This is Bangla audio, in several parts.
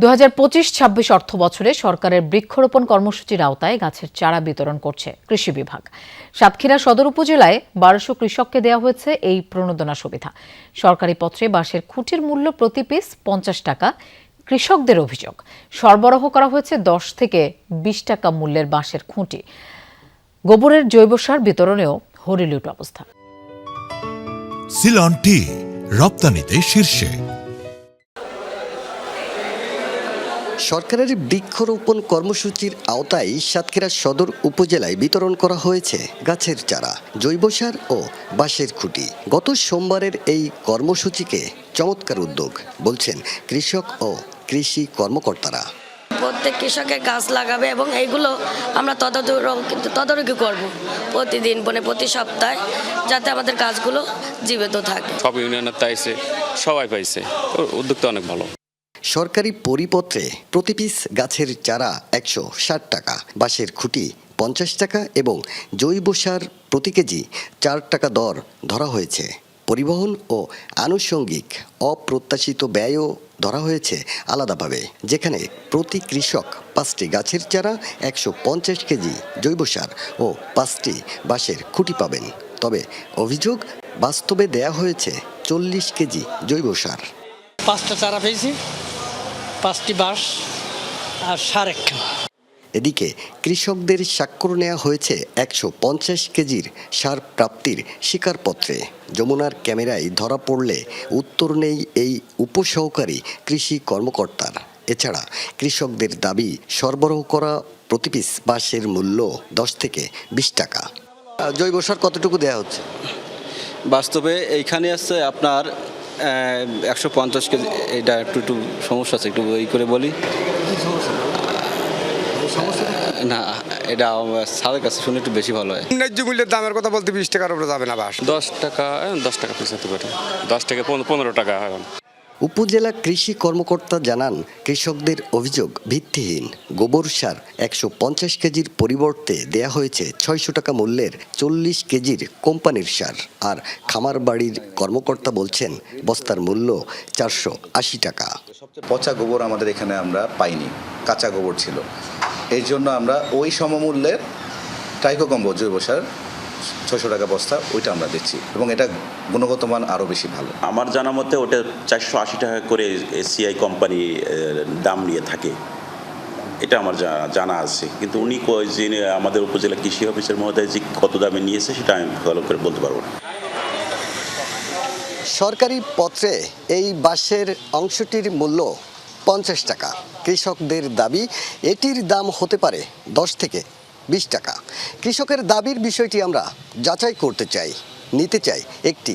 2025-26 অর্থ বছরে সরকারের বৃক্ষরোপণ কর্মসূচির আওতায় গাছের চারা বিতরণ করছে কৃষি বিভাগ। সাতক্ষীরা সদর উপজেলায় 1200 কৃষককে দেওয়া হয়েছে এই প্রণোদনা সুবিধা। সরকারি পত্রে বাঁশের খুঁটির মূল্য প্রতি পিস 50 টাকা। কৃষকদের অভিযোগ, সরবরাহ করা হয়েছে 10 থেকে 20 টাকা মূল্যের বাঁশের খুঁটি। গোবরের জৈব সার বিতরণেও হরিলুট অবস্থা। সিলন টি রপ্তানিতে শীর্ষে। সরকারের বৃক্ষরোপণ কর্মসূচির আওতায় সাতক্ষীরা সদর উপজেলায় বিতরণ করা হয়েছে গাছের চারা, জৈব সার ও বাঁশের খুঁটি। গত সোমবারের এই কর্মসূচিকে চমৎকার উদ্যোগ বলছেন কৃষক ও কৃষি কর্মকর্তারা। প্রত্যেক কৃষকের গাছ লাগাবে এবং এইগুলো আমরা তদারকি করব প্রতিদিন, প্রতি সপ্তাহে, যাতে আমাদের গাছগুলো জীবিত থাকে। সব ইউনিয়নের তাইছে, সবাই পাইছে, উদ্যোগটা অনেক ভালো। সরকারি পরিপত্রে প্রতি পিস গাছের চারা 160 টাকা, বাঁশের খুঁটি 50 টাকা এবং জৈব সার প্রতি কেজি 4 টাকা দর ধরা হয়েছে। পরিবহন ও আনুষঙ্গিক অপ্রত্যাশিত ব্যয়ও ধরা হয়েছে আলাদাভাবে, যেখানে প্রতি কৃষক 5টি গাছের চারা, 150 কেজি জৈব সার ও 5টি বাঁশের খুঁটি পাবেন। তবে অভিযোগ, বাস্তবে দেয়া হয়েছে 40 কেজি জৈব সার। 5টা চারা পেয়েছি, 5টি বাঁশ আর সার একটা। এদিকে কৃষকদের স্বাক্ষর নেওয়া হয়েছে 150 কেজির সার প্রাপ্তির স্বীকারপত্রে। যমুনার ক্যামেরায় ধরা পড়লে উত্তর নেই এই উপসহকারী কৃষি কর্মকর্তার। এছাড়া কৃষকদের দাবি, সরবরাহ করা প্রতি পিস বাঁশের মূল্য 10 থেকে 20 টাকা। জৈব সার কতটুকু দেওয়া হচ্ছে? বাস্তবে এইখানে আছে আপনার 150 কেজি। এটা একটু সমস্যা আছে, একটু এই করে বলি না, এটা সারের কাছে শুনে একটু বেশি ভালো হয়। ন্যায্য মূল্যের দামের কথা বলতে 20 টাকার উপরে যাবে না বাস। 10 টাকা পিস হতে পারে, 10 থেকে 15 টাকা হয়। উপজেলা কৃষি কর্মকর্তা জানান, কৃষকদের অভিযোগ ভিত্তিহীন। গোবর সার 150 কেজির পরিবর্তে দেয়া হয়েছে 600 টাকা মূল্যের 40 কেজির কোম্পানির সার। আর খামার বাড়ির কর্মকর্তা বলছেন বস্তার মূল্য 480 টাকা। সবচেয়ে পচা গোবর আমাদের এখানে আমরা পাইনি, কাঁচা গোবর ছিল। এই জন্য আমরা ওই সমমূল্যের ট্রাইকোকম্বোজ জৈব সার 600 টাকা বস্তা, ওইটা আমরা দিচ্ছি এবং এটা গুণগত মান আরও বেশি ভালো। আমার জানা মতে ওটা 480 টাকা করে এসিআই কোম্পানি দাম নিয়ে থাকে, এটা আমার জানা আছে। কিন্তু উনি যিনি আমাদের উপজেলা কৃষি অফিসের মহোদয় যে কত দামে নিয়েছে সেটা আমি ভালো করে বলতে পারবো না। সরকারি পত্রে এই বাঁশের অংশটির মূল্য 50 টাকা। কৃষকদের দাবি, এটির দাম হতে পারে 10 থেকে 20 টাকা। কৃষকের দাবির বিষয়টি আমরা যাচাই করতে চাই, নিতে চাই একটি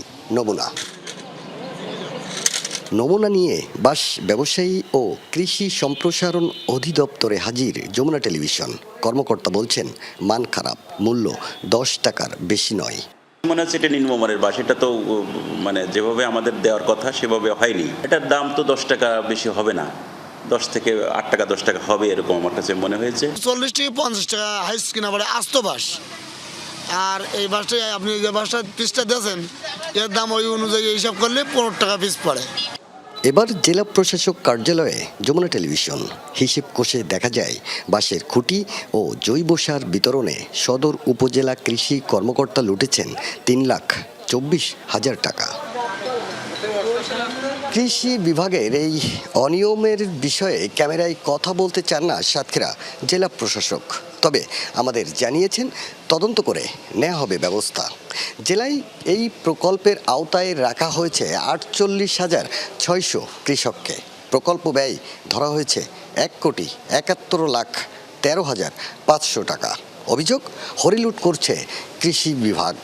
নমুনা নিয়ে বাঁশ ব্যবসায়ী ও কৃষি সম্প্রসারণ অধিদপ্তরে হাজির যমুনা টেলিভিশন। কর্মকর্তা বলছেন, মান খারাপ, মূল্য 10 টাকার বেশি নয়। মনে হচ্ছে এটা নিম্নমানের বাঁশ, এটা তো মানে যেভাবে আমাদের দেওয়ার কথা সেভাবে হয়নি। এটার দাম তো 10 টাকা বেশি হবে না, 10 থেকে 8 টাকা 10 টাকা হবে, এরকম আমার কাছে মনে হয়েছে। 40 থেকে 50 টাকা হাইস কিনা পড়ে আস্ত বাঁশ। আর এই বাঁশটা আপনি যে বাঁশটা পিসটা দিয়েছেন, এর দাম ওই অনুযায়ী হিসাব করলে 15 টাকা পিস পড়ে। এবার জেলা প্রশাসক কার্যালয়ে যমুনা টেলিভিশন হিসেব কষে দেখা যায়, বাঁশের খুঁটি ও জৈব সার বিতরণে সদর উপজেলা কৃষি কর্মকর্তা লুটেছেন 3,24,000 টাকা। কৃষি বিভাগের এই অনিয়মের বিষয়ে ক্যামেরায় কথা বলতে চান না সাতক্ষীরা জেলা প্রশাসক। তবে আমাদের জানিয়েছেন, তদন্ত করে নেওয়া হবে ব্যবস্থা। জেলায় এই প্রকল্পের আওতায় রাখা হয়েছে 48,600 কৃষককে। প্রকল্প ব্যয় ধরা হয়েছে 1,71,13,500 টাকা। অভিযোগ, হরিলুট করছে কৃষি বিভাগ।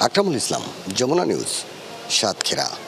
আকরামুল ইসলাম, যমুনা নিউজ, সাতক্ষীরা।